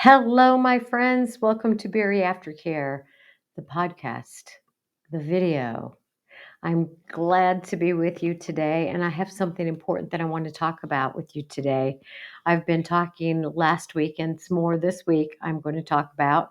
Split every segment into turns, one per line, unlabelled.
Hello, my friends. Welcome to Bariatric Care, the podcast, the video. I'm glad to be with you today, and I have something important that I want to talk about with you today. I've been talking last week, and it's more this week. I'm going to talk about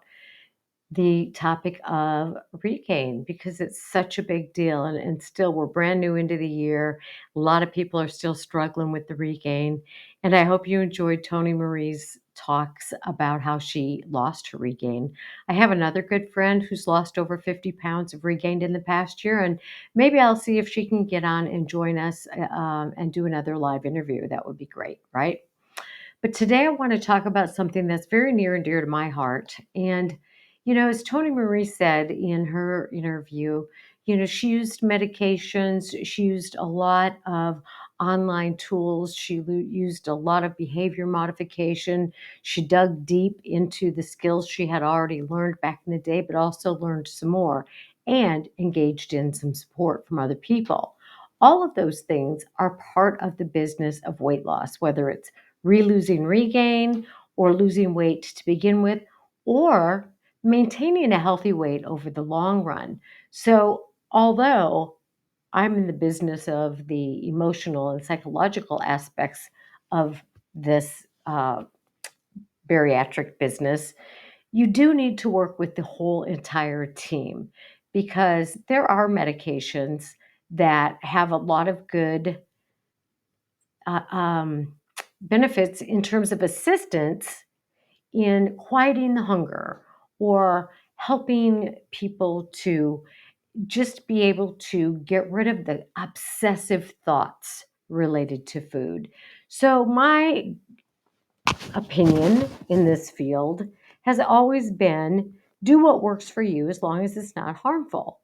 the topic of regain because it's such a big deal, and still we're brand new into the year. A lot of people are still struggling with the regain, and I hope you enjoyed Tony Marie's talks about how she lost her regain. I have another good friend who's lost over 50 pounds of regained in the past year, and maybe I'll see if she can get on and join us and do another live interview. That would be great, right? But today I want to talk about something that's very near and dear to my heart. And, as Toni Marie said in her interview, she used medications, she used a lot of online tools, she used a lot of behavior modification. She dug deep into the skills she had already learned back in the day, but also learned some more and engaged in some support from other people. All of those things are part of the business of weight loss, whether it's losing regain or losing weight to begin with, or maintaining a healthy weight over the long run. So, although I'm in the business of the emotional and psychological aspects of this bariatric business, you do need to work with the whole entire team because there are medications that have a lot of good uh, um, benefits in terms of assistance in quieting the hunger or helping people to just be able to get rid of the obsessive thoughts related to food. So, my opinion in this field has always been do what works for you as long as it's not harmful.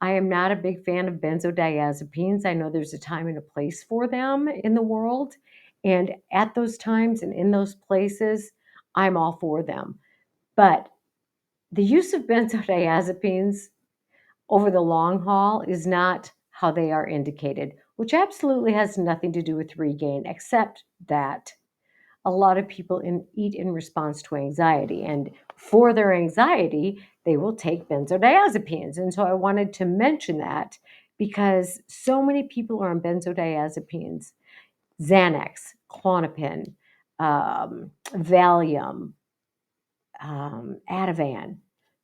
I am not a big fan of benzodiazepines. I know there's a time and a place for them in the world. And at those times and in those places, I'm all for them. But the use of benzodiazepines over the long haul is not how they are indicated, which absolutely has nothing to do with regain, except that a lot of people eat in response to anxiety. And for their anxiety, they will take benzodiazepines. And so I wanted to mention that because so many people are on benzodiazepines, Xanax, Klonopin, Valium, Ativan.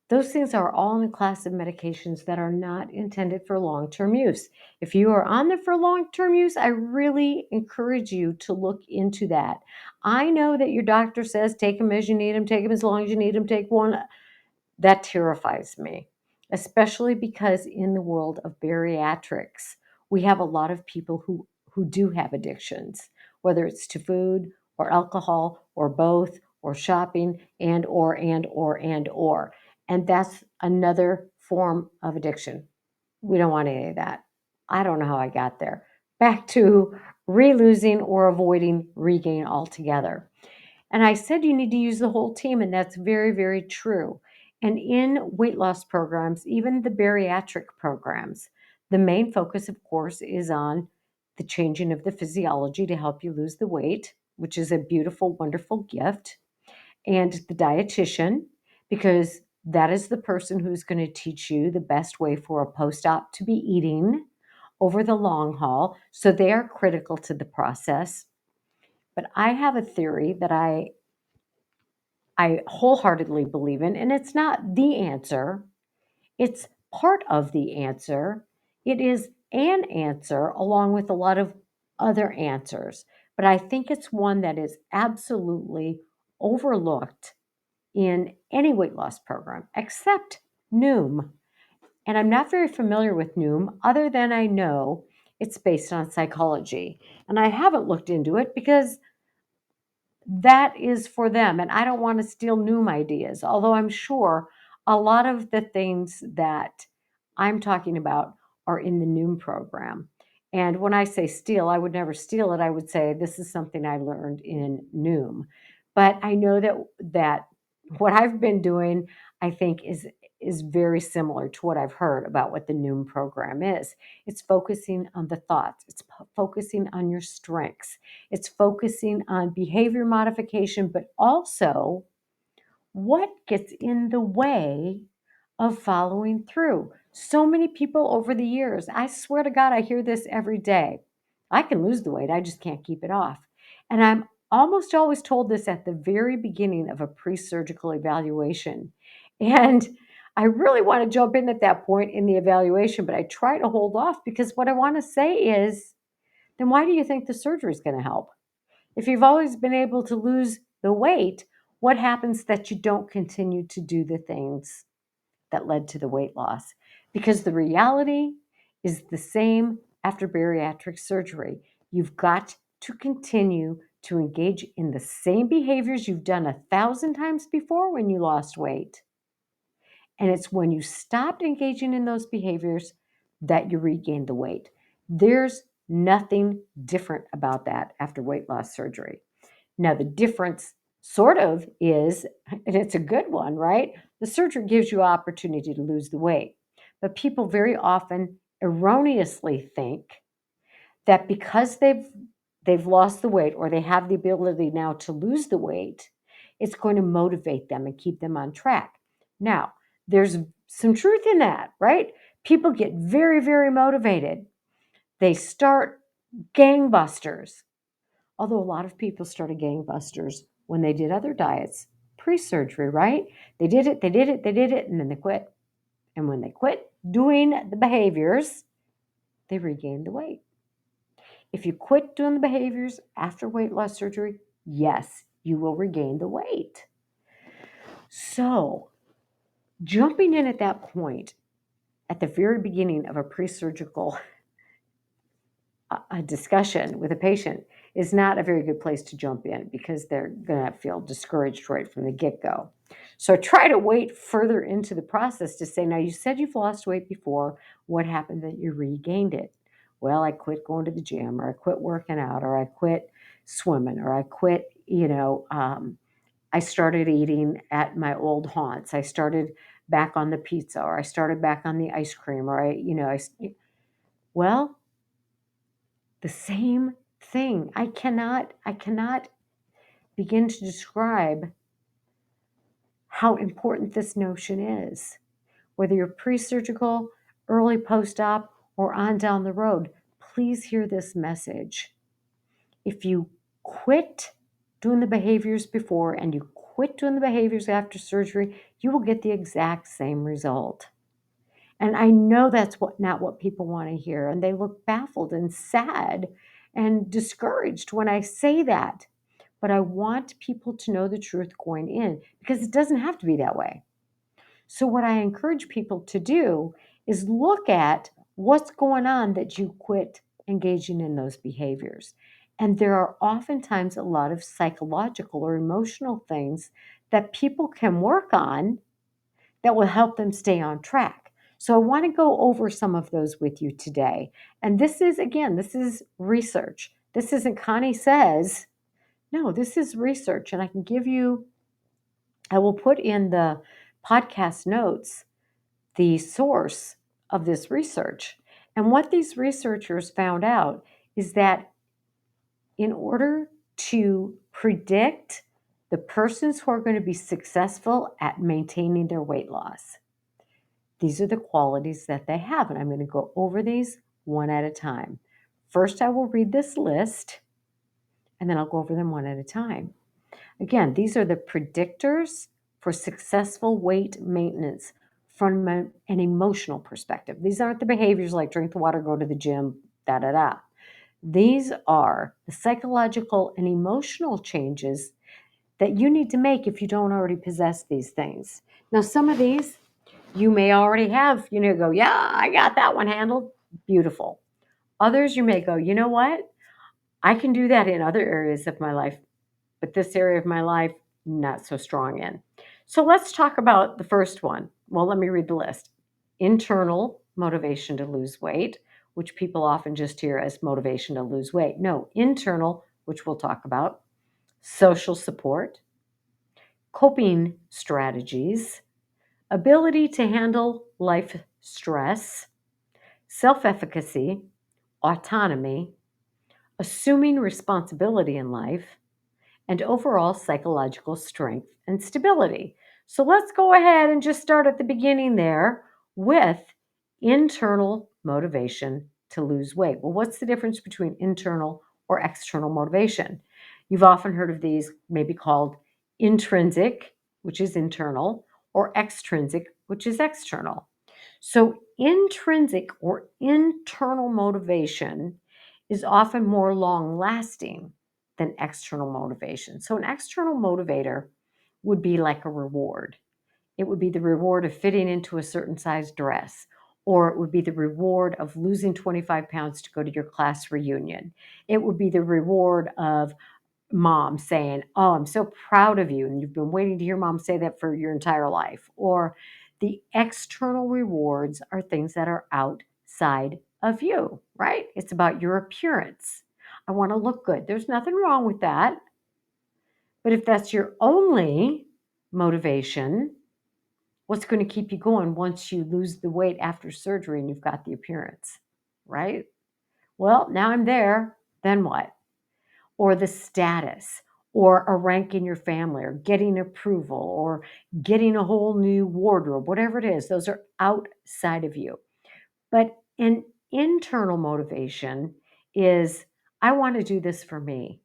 Those things are all in a class of medications that are not intended for long-term use. If you are on them for long-term use, I really encourage you to look into that. I know that your doctor says take them as you need them, take them as long as you need them, take one. That terrifies me, especially because in the world of bariatrics, we have a lot of people who do have addictions, whether it's to food or alcohol or both or shopping and or. And that's another form of addiction. We don't want any of that. I don't know how I got there. Back to re-losing or avoiding regain altogether. And I said you need to use the whole team, and that's very, very true. And in weight loss programs, even the bariatric programs, the main focus, of course, is on the changing of the physiology to help you lose the weight, which is a beautiful, wonderful gift, and the dietitian, because that is the person who's going to teach you the best way for a post op to be eating over the long haul. So they are critical to the process. But I have a theory that I wholeheartedly believe in, and it's not the answer. It's part of the answer. It is an answer along with a lot of other answers, but I think it's one that is absolutely overlooked in any weight loss program except Noom. And I'm not very familiar with Noom other than I know it's based on psychology. And I haven't looked into it because that is for them. And I don't want to steal Noom ideas, although I'm sure a lot of the things that I'm talking about are in the Noom program. And when I say steal, I would never steal it. I would say this is something I learned in Noom. But I know that what I've been doing, I think, is very similar to what I've heard about what the Noom program is. It's focusing on the thoughts. It's focusing on your strengths. It's focusing on behavior modification, but also What gets in the way of following through? So many people over the years, I swear to God, I hear this every day. I can lose the weight, I just can't keep it off. And I'm almost always told this at the very beginning of a pre-surgical evaluation. And I really want to jump in at that point in the evaluation, but I try to hold off because what I want to say is, then why do you think the surgery is going to help? If you've always been able to lose the weight, what happens that you don't continue to do the things that led to the weight loss? Because the reality is the same after bariatric surgery. You've got to continue to engage in the same behaviors you've done 1,000 times before when you lost weight. And it's when you stopped engaging in those behaviors that you regain the weight. There's nothing different about that after weight loss surgery. Now, the difference sort of is, and it's a good one, right? The surgery gives you opportunity to lose the weight. But people very often erroneously think that because they've lost the weight or they have the ability now to lose the weight, it's going to motivate them and keep them on track. Now, there's some truth in that, right? People get very, very motivated. They start gangbusters. Although a lot of people started gangbusters when they did other diets pre-surgery, right? They did it, and then they quit. And when they quit doing the behaviors, they regained the weight. If you quit doing the behaviors after weight loss surgery, yes, you will regain the weight. So, jumping in at that point, at the very beginning of a pre-surgical a discussion with a patient is not a very good place to jump in because they're going to feel discouraged right from the get-go. So try to wait further into the process to say, now you said you've lost weight before. What happened that you regained it? Well, I quit going to the gym, or I quit working out, or I quit swimming, or I quit, I started eating at my old haunts. I started back on the pizza, or I started back on the ice cream, or well, the same thing. I cannot begin to describe how important this notion is. Whether you're pre-surgical, early post-op, or on down the road, please hear this message. If you quit doing the behaviors before and you quit doing the behaviors after surgery, you will get the exact same result. And I know that's not what people want to hear. And they look baffled and sad and discouraged when I say that. But I want people to know the truth going in because it doesn't have to be that way. So, what I encourage people to do is look at what's going on that you quit engaging in those behaviors. And there are oftentimes a lot of psychological or emotional things that people can work on that will help them stay on track. So I want to go over some of those with you today. And this is, again, this is research. This isn't Connie says. No, this is research. And I will put in the podcast notes the source of this research. And what these researchers found out is that in order to predict the persons who are going to be successful at maintaining their weight loss, these are the qualities that they have, and I'm going to go over these one at a time. First, I will read this list, and then I'll go over them one at a time. Again, these are the predictors for successful weight maintenance from an emotional perspective. These aren't the behaviors like drink the water, go to the gym, da da da. These are the psychological and emotional changes that you need to make if you don't already possess these things. Now, some of these you may already have, go, yeah, I got that one handled. Beautiful. Others you may go, you know what? I can do that in other areas of my life, but this area of my life, not so strong in. So let's talk about the first one. Well, let me read the list. Internal motivation to lose weight, which people often just hear as motivation to lose weight. No, internal, which we'll talk about. Social support, coping strategies, ability to handle life stress, self-efficacy, autonomy, assuming responsibility in life, and overall psychological strength and stability. So let's go ahead and just start at the beginning there with internal motivation to lose weight. Well, what's the difference between internal or external motivation? You've often heard of these maybe called intrinsic, which is internal, or extrinsic, which is external. So, intrinsic or internal motivation is often more long lasting than external motivation. So, an external motivator would be like a reward. It would be the reward of fitting into a certain size dress, or it would be the reward of losing 25 pounds to go to your class reunion. It would be the reward of mom saying, "Oh, I'm so proud of you." And you've been waiting to hear mom say that for your entire life. Or the external rewards are things that are outside of you, right? It's about your appearance. I want to look good. There's nothing wrong with that. But if that's your only motivation, what's going to keep you going once you lose the weight after surgery and you've got the appearance, right? Well, now I'm there. Then what? Or the status, or a rank in your family, or getting approval, or getting a whole new wardrobe, whatever it is, those are outside of you. But an internal motivation is I want to do this for me.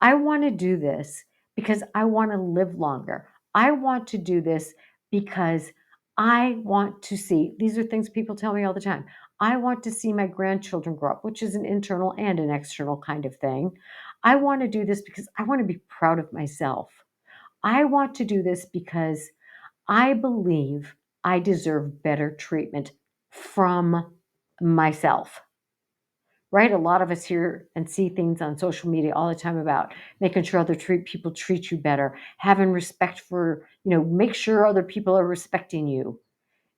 I want to do this because I want to live longer. I want to do this because I want to see, these are things people tell me all the time. I want to see my grandchildren grow up, which is an internal and an external kind of thing. I want to do this because I want to be proud of myself. I want to do this because I believe I deserve better treatment from myself, right? A lot of us hear and see things on social media all the time about making sure other people treat you better, having respect for, make sure other people are respecting you.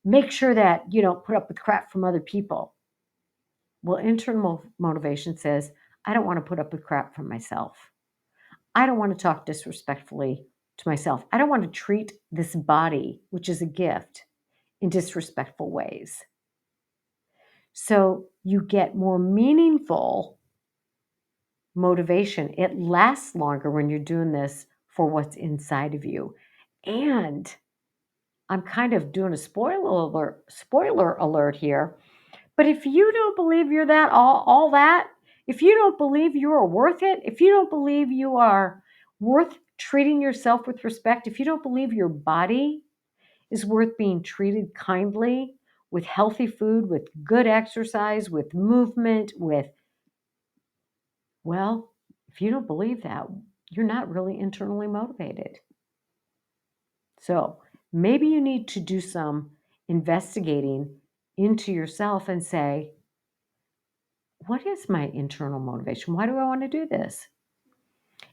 Make sure that you don't put up with crap from other people. Well, internal motivation says, I don't want to put up with crap from myself. I don't want to talk disrespectfully to myself. I don't want to treat this body, which is a gift, in disrespectful ways. So you get more meaningful motivation. It lasts longer when you're doing this for what's inside of you. And I'm kind of doing a spoiler alert here. But if you don't believe you're that all that, if you don't believe you are worth it, if you don't believe you are worth treating yourself with respect, if you don't believe your body is worth being treated kindly with healthy food, with good exercise, with movement, well, if you don't believe that, you're not really internally motivated. So maybe you need to do some investigating into yourself and say, what is my internal motivation? Why do I want to do this?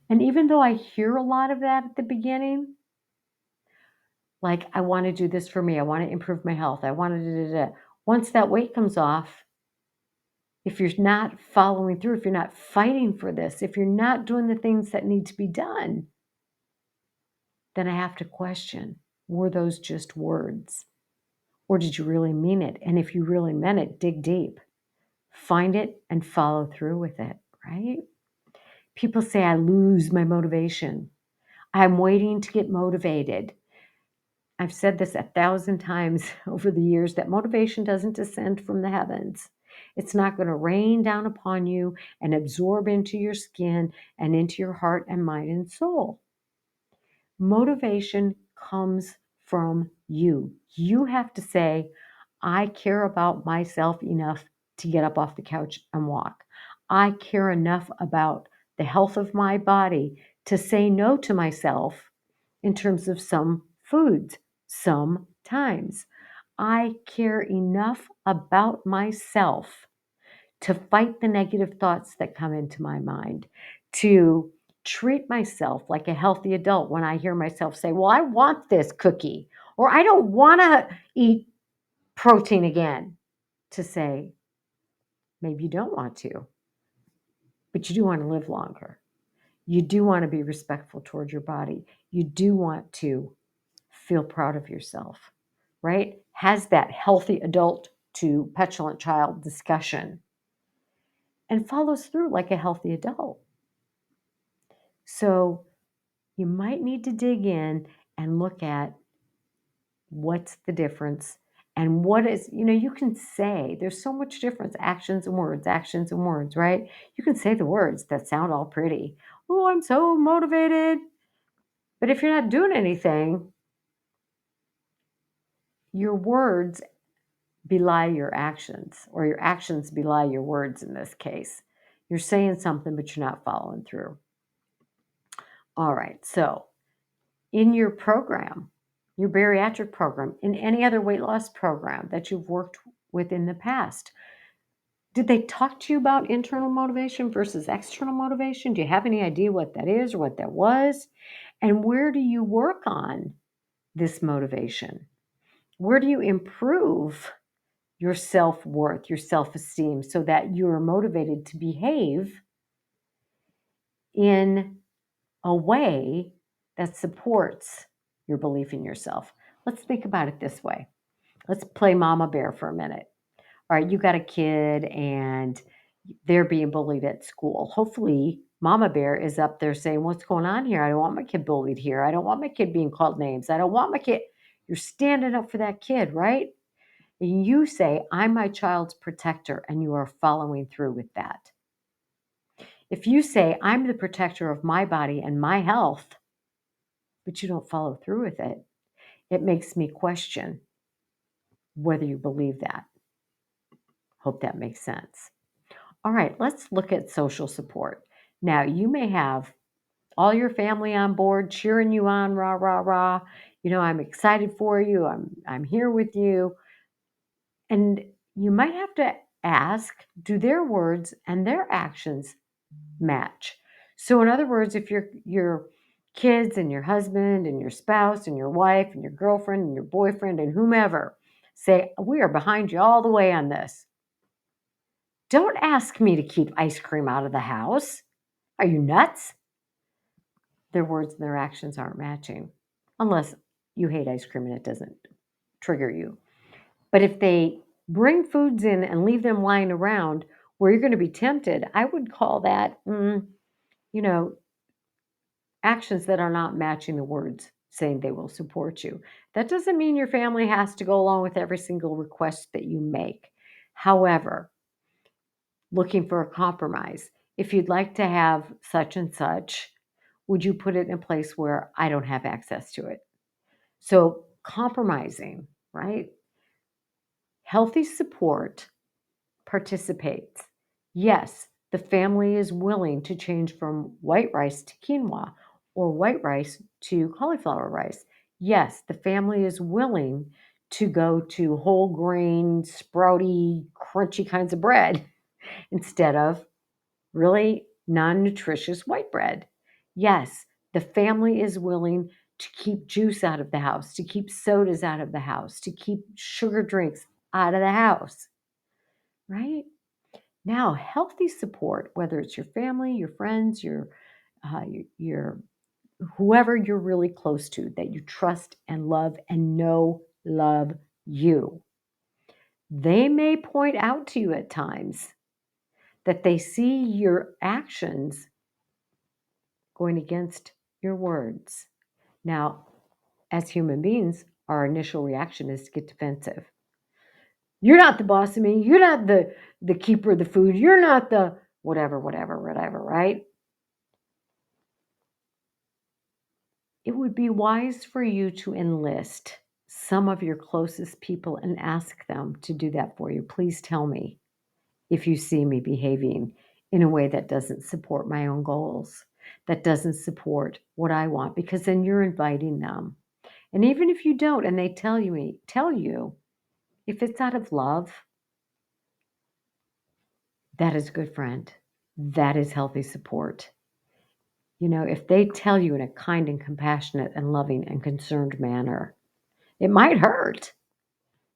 And even though I hear a lot of that at the beginning, like I want to do this for me, I want to improve my health, I want to, once that weight comes off, if you're not following through, if you're not fighting for this, if you're not doing the things that need to be done, then I have to question, were those just words? Or did you really mean it? And if you really meant it, dig deep, find it and follow through with it, right? People say, I lose my motivation. I'm waiting to get motivated. I've said this 1,000 times over the years that motivation doesn't descend from the heavens. It's not going to rain down upon you and absorb into your skin and into your heart and mind and soul. Motivation comes from you. You have to say, I care about myself enough to get up off the couch and walk. I care enough about the health of my body to say no to myself in terms of some foods, sometimes. I care enough about myself to fight the negative thoughts that come into my mind, to treat myself like a healthy adult when I hear myself say, well, I want this cookie, or I don't want to eat protein again, to say, maybe you don't want to, but you do want to live longer. You do want to be respectful towards your body. You do want to feel proud of yourself, right? Has that healthy adult to petulant child discussion and follows through like a healthy adult. So you might need to dig in and look at What's the difference? And what is, you can say there's so much difference, actions and words, right? You can say the words that sound all pretty. Oh, I'm so motivated. But if you're not doing anything, your words belie your actions, or your actions belie your words in this case. You're saying something, but you're not following through. All right. So, in your program, your bariatric program, in any other weight loss program that you've worked with in the past, did they talk to you about internal motivation versus external motivation? Do you have any idea what that is or what that was? And where do you work on this motivation? Where do you improve your self-worth, your self-esteem, so that you're motivated to behave in a way that supports your belief in yourself? Let's think about it this way. Let's play mama bear for a minute. All right, you got a kid and they're being bullied at school. Hopefully, mama bear is up there saying, "What's going on here? I don't want my kid bullied here. I don't want my kid being called names. I don't want my kid." You're standing up for that kid, right? And you say, "I'm my child's protector," and you are following through with that. If you say, "I'm the protector of my body and my health," but you don't follow through with it, it makes me question whether you believe that. Hope that makes sense. All right, let's look at social support. Now, you may have all your family on board cheering you on, rah, rah, rah. I'm excited for you. I'm here with you. And you might have to ask, do their words and their actions match? So in other words, if your kids and your husband and your spouse and your wife and your girlfriend and your boyfriend and whomever say, "We are behind you all the way on this," don't ask me to keep ice cream out of the house. Are you nuts? Their words and their actions aren't matching, unless you hate ice cream and it doesn't trigger you. But if they bring foods in and leave them lying around where you're going to be tempted, I would call that, you know, actions that are not matching the words saying they will support you. That doesn't mean your family has to go along with every single request that you make. However, looking for a compromise. If you'd like to have such and such, would you put it in a place where I don't have access to it? So, compromising, right? Healthy support participates. Yes, the family is willing to change from white rice to quinoa or white rice to cauliflower rice. Yes, the family is willing to go to whole grain, sprouty, crunchy kinds of bread instead of really non nutritious white bread. Yes, the family is willing to keep juice out of the house, to keep sodas out of the house, to keep sugar drinks out of the house, right? Now, healthy support, whether it's your family, your friends, your whoever you're really close to that you trust and love and know love you, they may point out to you at times that they see your actions going against your words. Now, as human beings, our initial reaction is to get defensive. You're not the boss of me. You're not the keeper of the food. You're not the whatever, whatever, whatever, right? It would be wise for you to enlist some of your closest people and ask them to do that for you. Please tell me if you see me behaving in a way that doesn't support my own goals, that doesn't support what I want, because then you're inviting them. And even if you don't, and they tell you, if it's out of love, that is good friend. That is healthy support. If they tell you in a kind and compassionate and loving and concerned manner, it might hurt,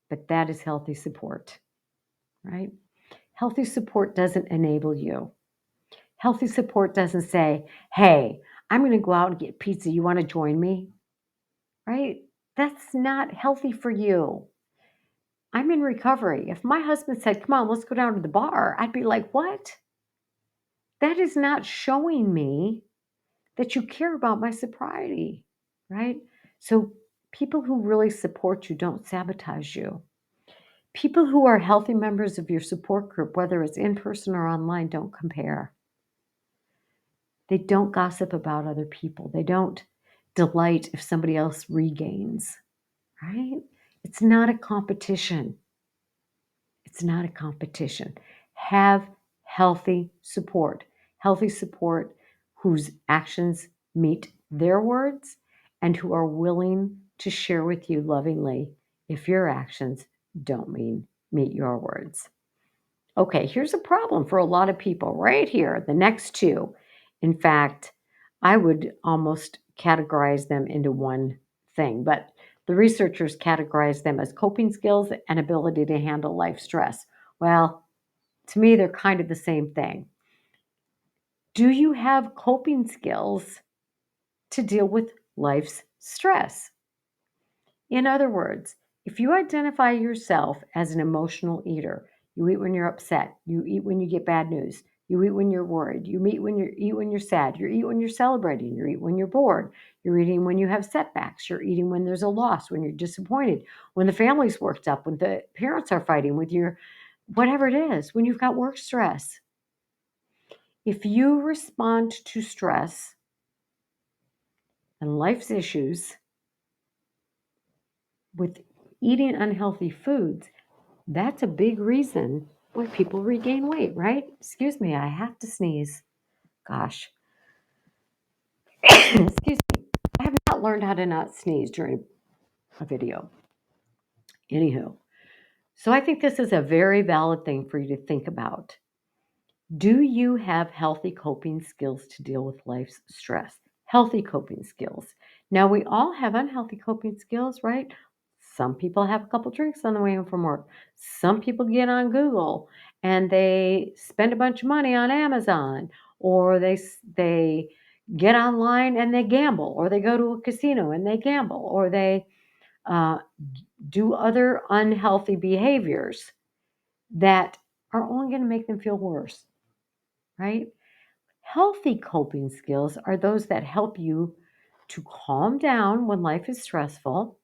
but that is healthy support, right? Healthy support doesn't enable you. Healthy support doesn't say, "Hey, I'm going to go out and get pizza. You want to join me?" Right? That's not healthy for you. I'm in recovery. If my husband said, "Come on, let's go down to the bar," I'd be like, "What?" That is not showing me that you care about my sobriety, right? So People who really support you don't sabotage you. People who are healthy members of your support group, whether it's in person or online, don't compare. They don't gossip about other people. They don't delight if somebody else regains, right? It's not a competition. It's not a competition. Have healthy support whose actions meet their words and who are willing to share with you lovingly if your actions don't meet your words. Okay, here's a problem for a lot of people right here, the next two. In fact, I would almost categorize them into one thing, but the researchers categorize them as coping skills and ability to handle life stress. Well, to me, they're kind of the same thing. Do you have coping skills to deal with life's stress? In other words, if you identify yourself as an emotional eater, you eat when you're upset, you eat when you get bad news, you eat when you're worried, eat when you're sad, you eat when you're celebrating, you eat when you're bored, you're eating when you have setbacks, you're eating when there's a loss, when you're disappointed, when the family's worked up, when the parents are fighting with your whatever it is, when you've got work stress. If you respond to stress and life's issues with eating unhealthy foods, that's a big reason why people regain weight, right? Excuse me, I have to sneeze. Gosh. Excuse me. I have not learned how to not sneeze during a video. Anywho, so I think this is a very valid thing for you to think about. Do you have healthy coping skills to deal with life's stress? Healthy coping skills. Now, we all have unhealthy coping skills, right? Some people have a couple drinks on the way home from work. Some people get on Google and they spend a bunch of money on Amazon, or they get online and they gamble, or they go to a casino and they gamble, or they uh, do other unhealthy behaviors that are only going to make them feel worse, right? Healthy coping skills are those that help you to calm down when life is stressful,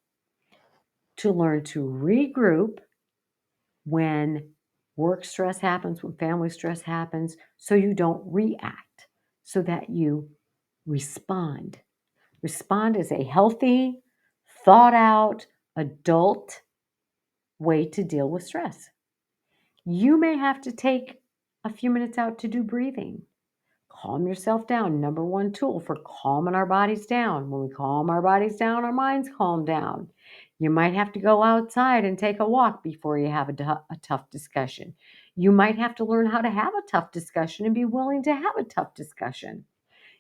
to learn to regroup when work stress happens, when family stress happens, so you don't react, so that you respond. Respond is a healthy, thought out, adult way to deal with stress. You may have to take a few minutes out to do breathing. Calm yourself down. Number one tool for calming our bodies down. When we calm our bodies down, our minds calm down. You might have to go outside and take a walk before you have a tough discussion. You might have to learn how to have a tough discussion and be willing to have a tough discussion.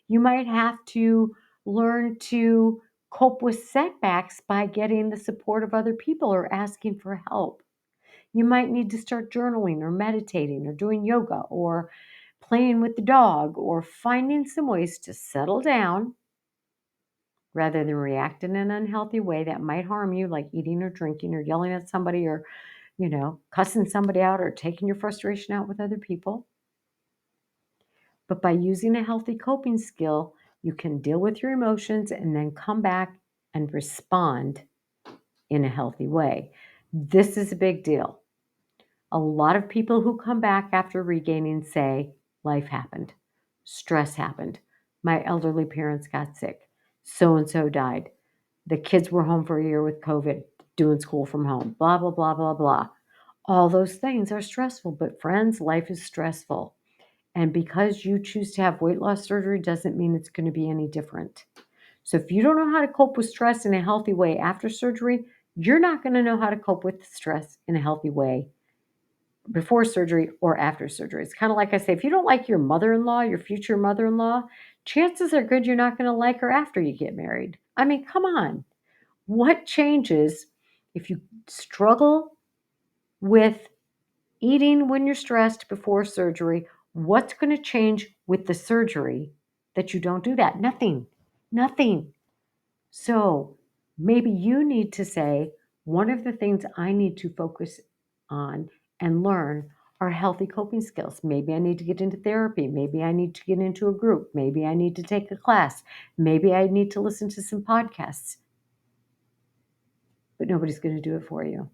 You might have to learn to cope with setbacks by getting the support of other people or asking for help. You might need to start journaling or meditating or doing yoga or playing with the dog or finding some ways to settle down rather than react in an unhealthy way that might harm you, like eating or drinking or yelling at somebody or, cussing somebody out or taking your frustration out with other people. But by using a healthy coping skill, you can deal with your emotions and then come back and respond in a healthy way. This is a big deal. A lot of people who come back after regaining say, life happened, stress happened, my elderly parents got sick, so and so died, the kids were home for a year with COVID, doing school from home, blah, blah, blah, blah, blah. All those things are stressful, but friends, life is stressful. And because you choose to have weight loss surgery doesn't mean it's going to be any different. So if you don't know how to cope with stress in a healthy way after surgery, you're not going to know how to cope with stress in a healthy way before surgery or after surgery. It's kind of like I say, if you don't like your mother-in-law, your future mother-in-law, chances are good you're not going to like her after you get married. I mean, come on. What changes if you struggle with eating when you're stressed before surgery? What's going to change with the surgery that you don't do that? Nothing. Nothing. So maybe you need to say, one of the things I need to focus on and learn are healthy coping skills. Maybe I need to get into therapy. Maybe I need to get into a group. Maybe I need to take a class. Maybe I need to listen to some podcasts. but nobody's going to do it for you.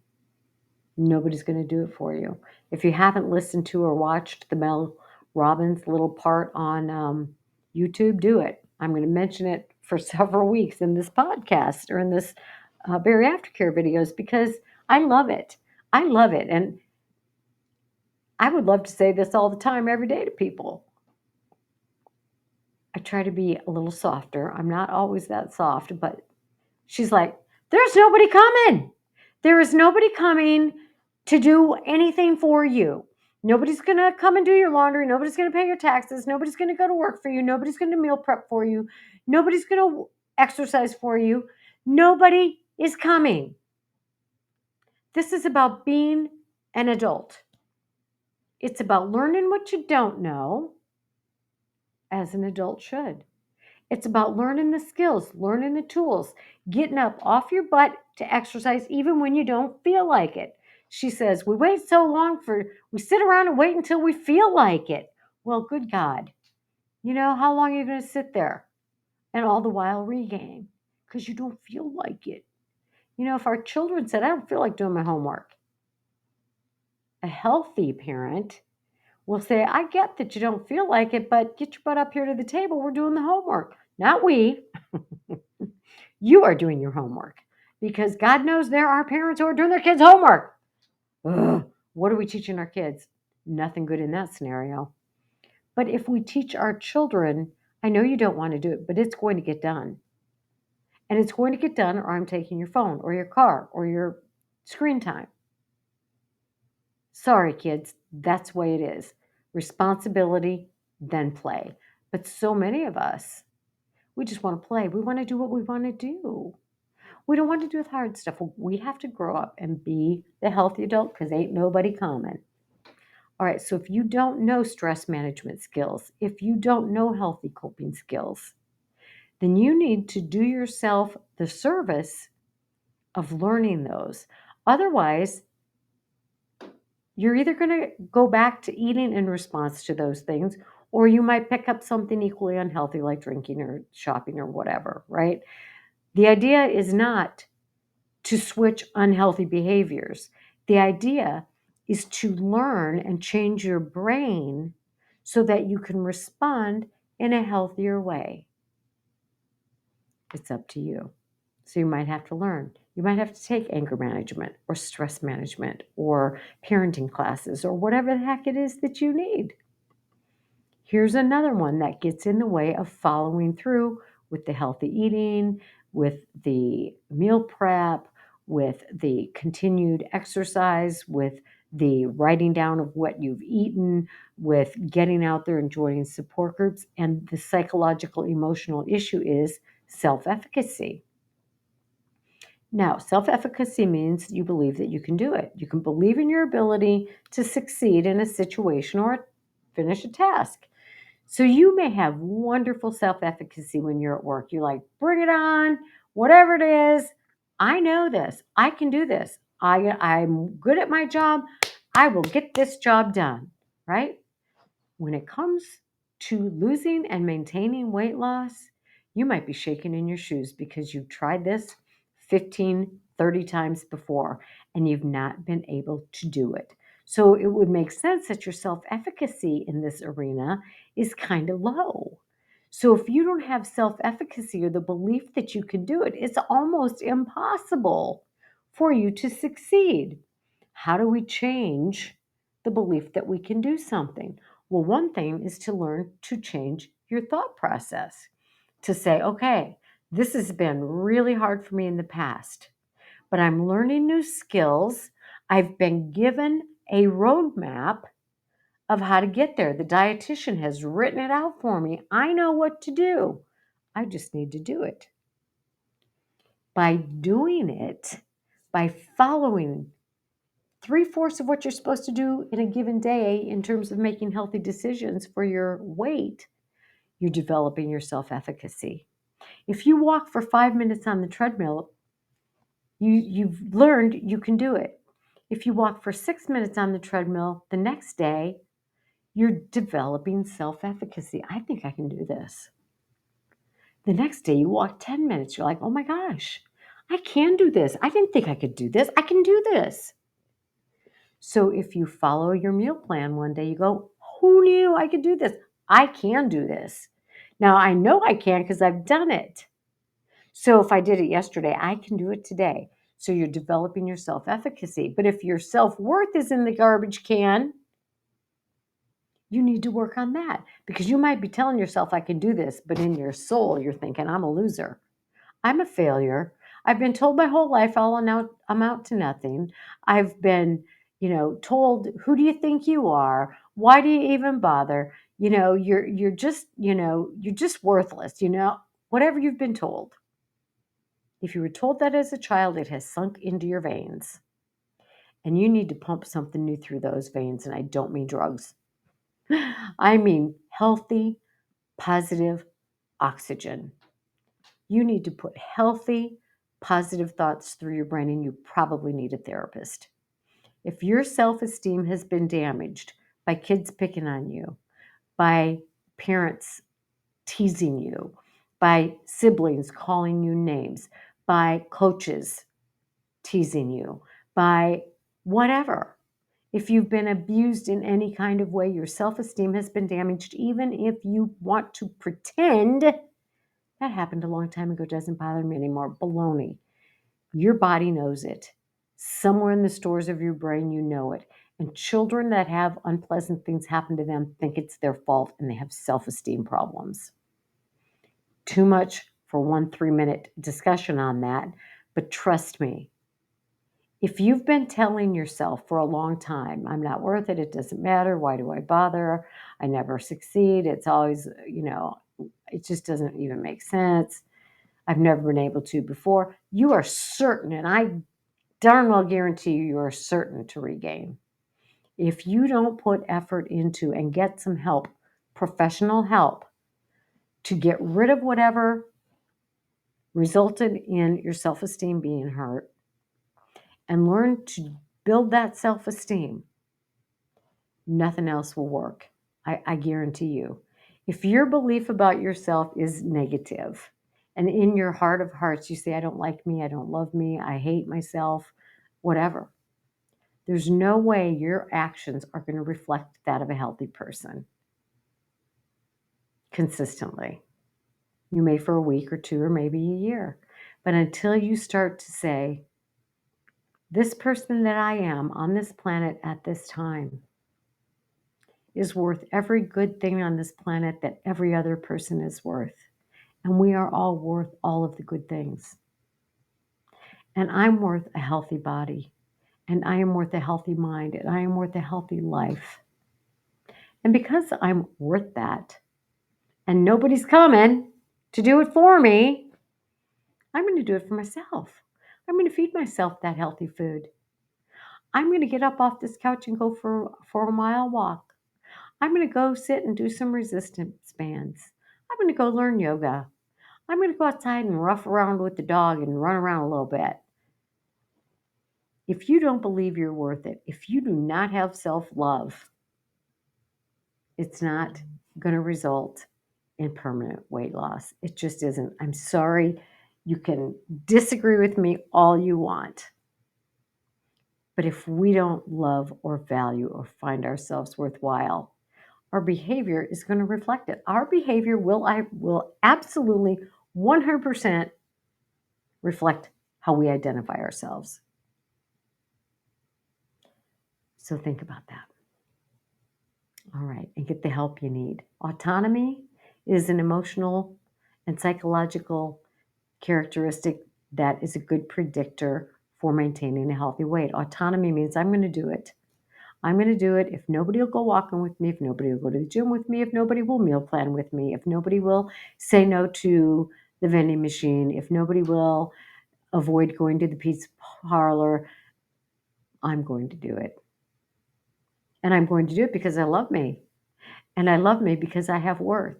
Nobody's going to do it for you. If you haven't listened to or watched the Mel Robbins little part on YouTube, do it. I'm going to mention it for several weeks in this podcast or in this Berry Aftercare videos because I love it. I love it. And I would love to say this all the time, every day to people. I try to be a little softer. I'm not always that soft, but she's like, there's nobody coming. There is nobody coming to do anything for you. Nobody's going to come and do your laundry. Nobody's going to pay your taxes. Nobody's going to go to work for you. Nobody's going to meal prep for you. Nobody's going to exercise for you. Nobody is coming. This is about being an adult. It's about learning what you don't know, as an adult should. It's about learning the skills, learning the tools, getting up off your butt to exercise even when you don't feel like it. She says, we sit around and wait until we feel like it. Well, good God. How long are you going to sit there and all the while regain? Because you don't feel like it. If our children said, I don't feel like doing my homework, a healthy parent will say, I get that you don't feel like it, but get your butt up here to the table. We're doing the homework. Not we. You are doing your homework because God knows there are parents who are doing their kids' homework. Ugh, what are we teaching our kids? Nothing good in that scenario. But if we teach our children, I know you don't want to do it, but it's going to get done. And it's going to get done, or I'm taking your phone or your car or your screen time. Sorry, kids, that's the way it is. Responsibility, then play. But so many of us, we just want to play. We want to do what we want to do. We don't want to do the hard stuff. We have to grow up and be the healthy adult because ain't nobody coming. All right, so if you don't know stress management skills, if you don't know healthy coping skills, then you need to do yourself the service of learning those. Otherwise, you're either going to go back to eating in response to those things, or you might pick up something equally unhealthy like drinking or shopping or whatever, right? The idea is not to switch unhealthy behaviors. The idea is to learn and change your brain so that you can respond in a healthier way. It's up to you. So you might have to learn. You might have to take anger management or stress management or parenting classes or whatever the heck it is that you need. Here's another one that gets in the way of following through with the healthy eating, with the meal prep, with the continued exercise, with the writing down of what you've eaten, with getting out there and joining support groups. And the psychological emotional issue is self-efficacy. Now, self-efficacy means you believe that you can do it. You can believe in your ability to succeed in a situation or finish a task. So you may have wonderful self-efficacy when you're at work. You're like, bring it on, whatever it is. I know this. I can do this. I'm good at my job. I will get this job done, right? When it comes to losing and maintaining weight loss, you might be shaking in your shoes because you've tried this 15, 30 times before and you've not been able to do it. So it would make sense that your self-efficacy in this arena is kind of low. So if you don't have self-efficacy or the belief that you can do it, it's almost impossible for you to succeed. How do we change the belief that we can do something? Well, one thing is to learn to change your thought process, to say, okay, this has been really hard for me in the past, but I'm learning new skills. I've been given a roadmap of how to get there. The dietitian has written it out for me. I know what to do. I just need to do it. By doing it, by following 3/4 of what you're supposed to do in a given day in terms of making healthy decisions for your weight, you're developing your self-efficacy. If you walk for 5 minutes on the treadmill, you've learned you can do it. If you walk for 6 minutes on the treadmill the next day, you're developing self-efficacy. I think I can do this. The next day you walk 10 minutes, you're like, oh my gosh, I can do this. I didn't think I could do this. I can do this. So if you follow your meal plan one day, you go, who knew I could do this? I can do this. Now I know I can because I've done it. So if I did it yesterday, I can do it today. So you're developing your self-efficacy. But if your self-worth is in the garbage can, you need to work on that because you might be telling yourself, I can do this, but in your soul, you're thinking, I'm a loser. I'm a failure. I've been told my whole life I'll amount to nothing. I've been, told, who do you think you are? Why do you even bother? You're just, you're just worthless, whatever you've been told. If you were told that as a child, it has sunk into your veins. And you need to pump something new through those veins. And I don't mean drugs. I mean healthy, positive oxygen. You need to put healthy, positive thoughts through your brain, and you probably need a therapist. If your self-esteem has been damaged by kids picking on you, by parents teasing you, by siblings calling you names, by coaches teasing you, by whatever. If you've been abused in any kind of way, your self-esteem has been damaged, even if you want to pretend that happened a long time ago, doesn't bother me anymore. Baloney. Your body knows it. Somewhere in the stores of your brain, you know it. And children that have unpleasant things happen to them think it's their fault and they have self-esteem problems. Too much for 1 3-minute discussion on that. But trust me, if you've been telling yourself for a long time, I'm not worth it, it doesn't matter, why do I bother? I never succeed. It's always, it just doesn't even make sense. I've never been able to before. You are certain, and I darn well guarantee you are certain to regain. If you don't put effort into and get some help, professional help, to get rid of whatever resulted in your self-esteem being hurt and learn to build that self-esteem, nothing else will work. I guarantee you. If your belief about yourself is negative, and in your heart of hearts you say, I don't like me, I don't love me, I hate myself, whatever, there's no way your actions are going to reflect that of a healthy person consistently. You may for a week or two or maybe a year. But until you start to say, this person that I am on this planet at this time is worth every good thing on this planet that every other person is worth. And we are all worth all of the good things. And I'm worth a healthy body. And I am worth a healthy mind. And I am worth a healthy life. And because I'm worth that, and nobody's coming to do it for me, I'm going to do it for myself. I'm going to feed myself that healthy food. I'm going to get up off this couch and go for a mile walk. I'm going to go sit and do some resistance bands. I'm going to go learn yoga. I'm going to go outside and rough around with the dog and run around a little bit. If you don't believe you're worth it, if you do not have self-love, it's not going to result in permanent weight loss. It just isn't. I'm sorry. You can disagree with me all you want. But if we don't love or value or find ourselves worthwhile, our behavior is going to reflect it. Our behavior will absolutely 100% reflect how we identify ourselves. So think about that. All right, and get the help you need. Autonomy is an emotional and psychological characteristic that is a good predictor for maintaining a healthy weight. Autonomy means I'm going to do it. I'm going to do it if nobody will go walking with me, if nobody will go to the gym with me, if nobody will meal plan with me, if nobody will say no to the vending machine, if nobody will avoid going to the pizza parlor, I'm going to do it. And I'm going to do it because I love me. And I love me because I have worth.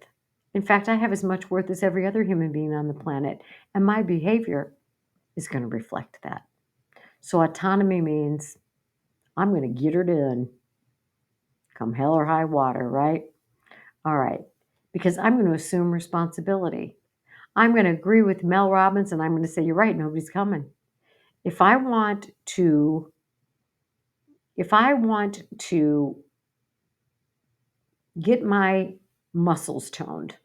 In fact, I have as much worth as every other human being on the planet. And my behavior is going to reflect that. So autonomy means I'm going to get her done, come hell or high water, right? All right. Because I'm going to assume responsibility. I'm going to agree with Mel Robbins and I'm going to say, you're right, nobody's coming. If I want to get my muscles toned,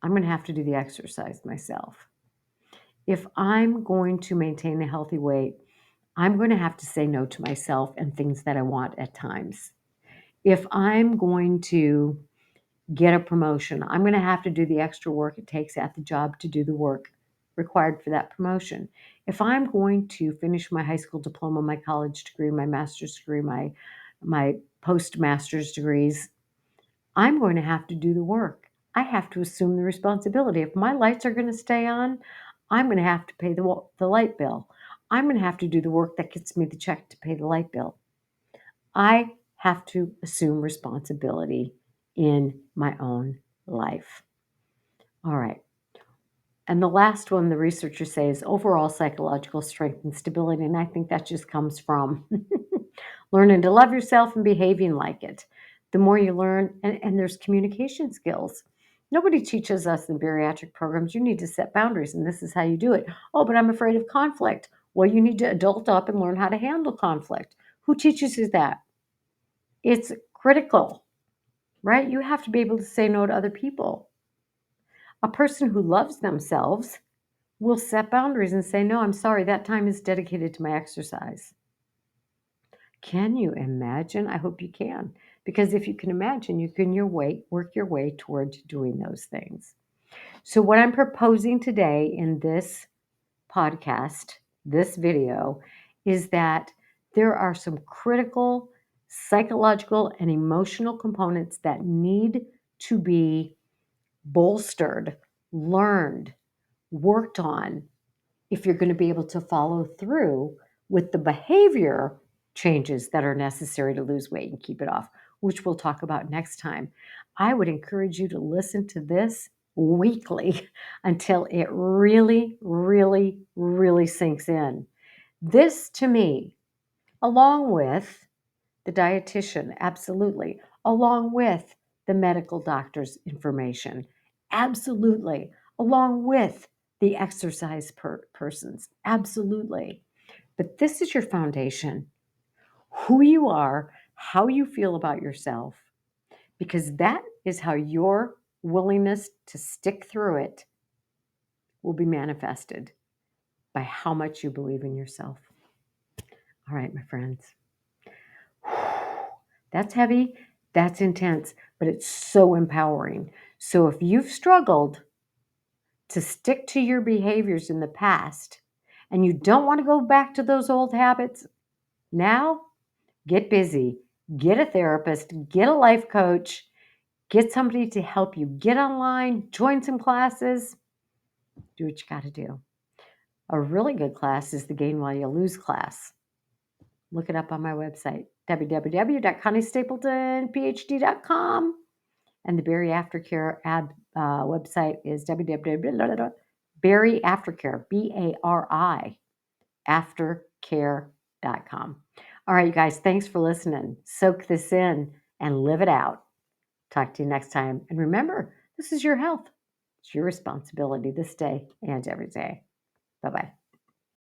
I'm going to have to do the exercise myself. If I'm going to maintain a healthy weight, I'm going to have to say no to myself and things that I want at times. If I'm going to get a promotion, I'm going to have to do the extra work it takes at the job to do the work required for that promotion. If I'm going to finish my high school diploma, my college degree, my master's degree, my postmaster's degrees, I'm going to have to do the work. I have to assume the responsibility. If my lights are going to stay on, I'm going to have to pay the light bill. I'm going to have to do the work that gets me the check to pay the light bill. I have to assume responsibility in my own life. All right. And the last one, the researchers say, is overall psychological strength and stability. And I think that just comes from learning to love yourself and behaving like it. The more you learn, and there's communication skills. Nobody teaches us in bariatric programs, you need to set boundaries, and this is how you do it. Oh, but I'm afraid of conflict. Well, you need to adult up and learn how to handle conflict. Who teaches you that? It's critical, right? You have to be able to say no to other people. A person who loves themselves will set boundaries and say, no, I'm sorry, that time is dedicated to my exercise. Can you imagine? I hope you can. Because if you can imagine, you can work your way toward doing those things. So, what I'm proposing today in this podcast, this video, is that there are some critical psychological and emotional components that need to be bolstered, learned, worked on if you're going to be able to follow through with the behavior changes that are necessary to lose weight and keep it off, which we'll talk about next time. I would encourage you to listen to this weekly until it really, really, really sinks in. This to me, along with the dietitian, absolutely, along with the medical doctor's information, absolutely, along with the exercise persons, absolutely. But this is your foundation, who you are, how you feel about yourself, because that is how your willingness to stick through it will be manifested by how much you believe in yourself. All right, my friends. That's heavy, that's intense, but it's so empowering. So if you've struggled to stick to your behaviors in the past and you don't want to go back to those old habits, now get busy, get a therapist, get a life coach, get somebody to help you. Get online, join some classes, do what you got to do. A really good class is the Gain While You Lose class. Look it up on my website, www.conniestapletonphd.com. And the Bari Aftercare website is www.bari aftercare, BARI, aftercare.com. All right, you guys, thanks for listening. Soak this in and live it out. Talk to you next time. And remember, this is your health. It's your responsibility this day and every day. Bye-bye.